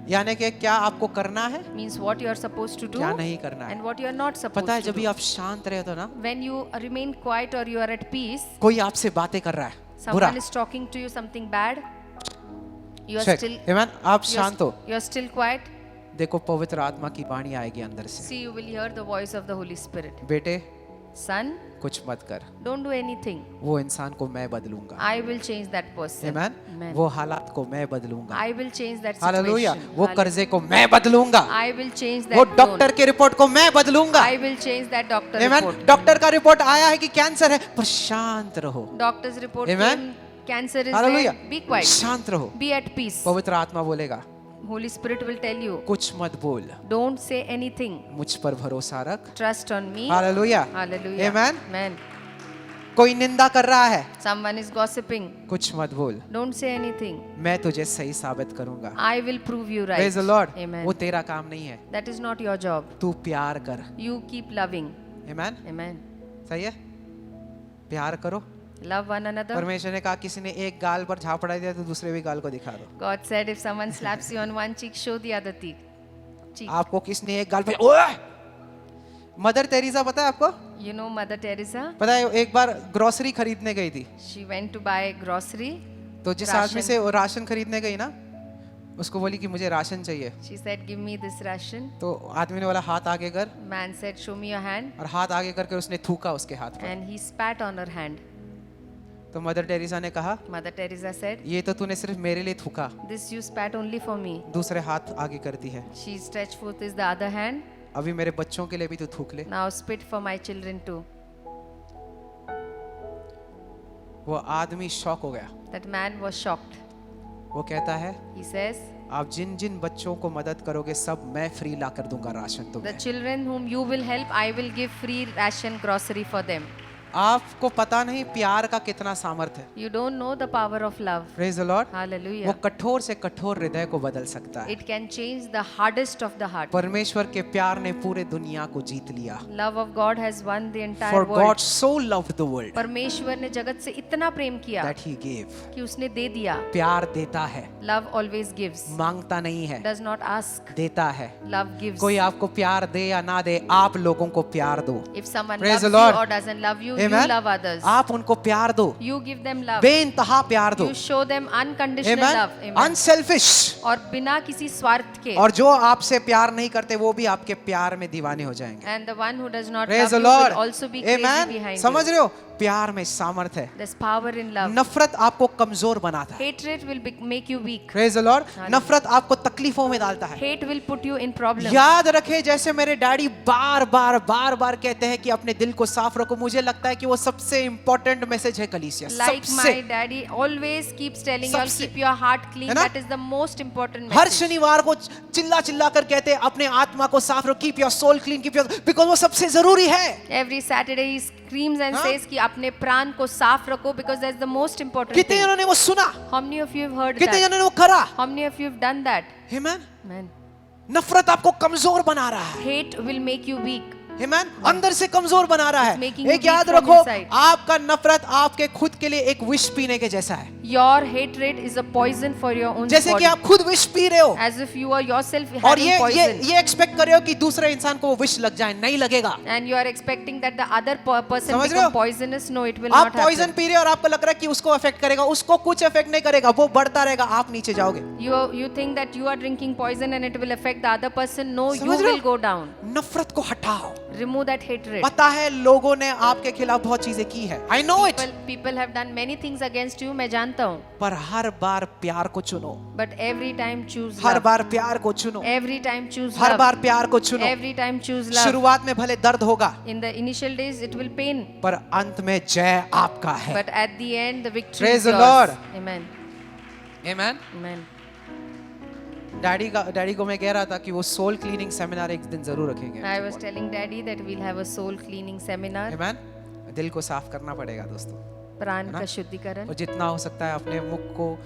यानी कि क्या आपको करना है, Means what you are supposed to do क्या नहीं करना है। and what you are not supposed पता है to जब भी do. आप शांत रहे हो ना, When you remain quiet or you are at peace, कोई आपसे बातें कर रहा है बुरा, someone is talking to you something bad, you are check. still Amen. आप शांत हो, you are still quiet. देखो पवित्र आत्मा की वाणी आएगी अंदर से, See, you will hear the voice of the Holy Spirit. बेटे Son, कुछ मत कर, don't do anything. वो इंसान को मैं बदलूंगा। I will change that person. Amen. Amen. वो हालात को मैं बदलूंगा। I will change that hallelujah. situation. वो कर्जे को मैं बदलूंगा, I will change वो that डॉक्टर loan. की रिपोर्ट को मैं बदलूंगा। I will change that doctor Amen. report. Doctor का रिपोर्ट आया है कि कैंसर है, पर शांत रहो। Doctor's report Amen. came, cancer is hallelujah. there. Be quiet. शांत रहो। Be at peace. पवित्र आत्मा बोलेगा Holy Spirit will tell you, कुछ मत बोल, don't say anything. मुझ पर भरोसा रख। Trust on me. Hallelujah. Hallelujah. Amen. Amen. कोई निंदा कर रहा है, Someone is gossiping. कुछ मत बोल, Don't say anything. मैं तुझे सही साबित करूंगा। I will prove you right. Praise the Lord. Amen. वो तेरा काम नहीं है, That is not your job. तू प्यार कर। You keep loving. Amen. Amen. सही है, प्यार करो। Love one another. परमेश्वर ने कहा किसी ने एक गाल पर झापड़ा दिया तो दूसरे भी गाल को दिखा दो। God said, if someone slaps you on one cheek, show the other cheek. आपको किसने एक गाल पे, ओए! मदर टेरेसा पता है आपको? You know Mother Teresa? पता है एक बार ग्रोसरी खरीदने गई थी, She went to buy grocery. तो जिस राशन। आदमी से वो राशन खरीदने गई ना, उसको बोली कि मुझे राशन चाहिए, She said, give me this ration. तो आदमी ने बोला हाथ आगे कर, Man said, show me your hand. और हाथ आगे करके उसने थूका उसके हाथ पर। And he spat on her hand. तो मदर टेरेसा ने कहा Mother Teresa said, ये तो तूने सिर्फ मेरे लिए थूका, this you spat only for me. दूसरे हाथ आगे करती है, She stretched forth is the other hand. अभी मेरे बच्चों के लिए भी तू थूक ले। Now spit for my children too. वो आदमी शॉक हो गया, That man was shocked. वो कहता है He says, आप जिन जिन बच्चों को मदद करोगे सब मैं फ्री ला कर दूंगा राशन the तुम्हें। children whom you will help, I will give free ration grocery for them. आपको पता नहीं प्यार का कितना सामर्थ्य है। You don't know the power of love. Praise the Lord. वो Hallelujah. कठोर से कठोर हृदय को बदल सकता है। It can change the hardest of the heart. परमेश्वर के प्यार ने पूरे दुनिया को जीत लिया। Love of God has won the entire For world. God so loved the world परमेश्वर ने जगत से इतना प्रेम किया that he gave. कि उसने दे दिया. प्यार देता है, Love always gives. मांगता नहीं है, Does not ask. देता है। Love gives. कोई आपको प्यार दे या ना दे, आप लोगों को प्यार दो। If someone Praise loves the Lord. you or doesn't love you, Amen. you love others. आप उनको प्यार दो, You give them love. बेइंतहा प्यार दो। You show them unconditional Amen. love. Amen. Unselfish। और बिना किसी स्वार्थ के. और जो आपसे प्यार नहीं करते वो भी आपके प्यार में दीवाने हो जाएंगे। And the one who does not Praise love the you Lord. will also be crazy Amen. behind समझ you. रहे हो? प्यार में सामर्थ है। There's power in love. नफरत आपको कमजोर बनाता है। Hatred will make you weak. Praise the Lord. नफरत आपको तकलीफों में डालता है। Hate will put you in problems. याद रखे, जैसे मेरे डैडी बार बार कहते हैं कि अपने दिल को साफ रखो, मुझे लगता है कि वो सबसे इंपॉर्टेंट मैसेज है कलीसिया। Like सबसे my daddy always keeps telling you, all सबसे- keep your heart clean. है ना? That is the most important her message. शनिवार को चिल्ला कर कहते हैं अपने आत्मा को साफ रखो, keep your soul clean, keep your, because वो सबसे जरूरी है। Every Saturday he screams and हाँ? says कि अपने प्राण को साफ रखो, because that's the most important कितने thing. जनों ने वो सुना, How many of you have heard कितने that? जनों ने वो करा। How many of you have done that? Amen. Man, नफरत आपको कमजोर बना रहा है। hate will make you weak. आमेन। अंदर से कमजोर बना रहा It's है। making you एक याद weak from रखो, inside. आपका नफरत आपके खुद के लिए एक विष पीने के जैसा है। Your hatred is a poison for your own जैसे कि body. आप खुद विष पी रहे हो As if you are yourself और having poison. ये एक्सपेक्ट कर रहे हो कि दूसरे इंसान को वो विष लग जाए, नहीं लगेगा। And you are expecting that the other person समझ रहे हो? become poisonous. No, it will आप not पॉइजन happen. पी रहे हो और आपको लग रहा है कि उसको अफेक्ट करेगा, उसको कुछ अफेक्ट नहीं करेगा, वो बढ़ता रहेगा, आप नीचे जाओगे। You think that you are drinking poison and it will affect the other person. No, you समझ रहे हो? will go down. नफरत को हटाओ। Remove that hatred. पता है लोगों ने आपके खिलाफ बहुत चीजें की है, I know it, People have done many things against you. मैं जानता हूँ. पर हर बार प्यार को चुनो, But every time choose her love. बार प्यार को चुनो, Every time choose हर love. बार प्यार को चुनो। Every time choose love. शुरुआत में भले दर्द होगा, In the initial days, it will pain. पर अंत में जय आपका है। But at the end, the victory Praise is the yours. Lord. Amen. Amen. Amen. Daddy को मैं कह रहा था कि वो सोल क्लीनिंग सेमिनार एक दिन जरूर रखेंगे। I was telling Daddy that we'll have a soul cleaning seminar. आमेन। दिल को साफ करना पड़ेगा दोस्तों, प्राण है ना? का शुद्धिकरण. और जितना हो सकता है अपने मुख को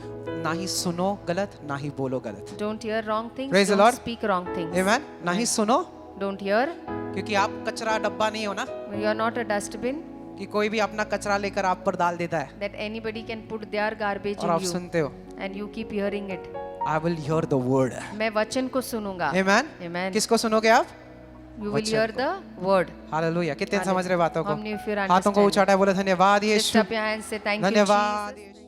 ना ही सुनो गलत, ना ही बोलो गलत। Don't hear wrong things. Praise the Don't Lord. speak wrong things. आमेन। ना ही सुनो, Don't hear. क्योंकि आप कचरा डब्बा नहीं हो ना You are not a dustbin कि कोई भी अपना कचरा लेकर आप पर डाल देता है that anybody can put their garbage और आप in you सुनते हो। and you keep hearing it. I will hear the word. मैं वचन को सुनूंगा. Amen. Amen. किसको सुनोगे आप? You will वचन hear को। the word. हालेलुया। कितने Hallelujah. समझ रहे बातों को? How many of you are हाथों को understanding? उठाया, बोले धन्यवाद Lift Yeshu, up your hands, say thank you, धन्यवाद Jesus. यीशु।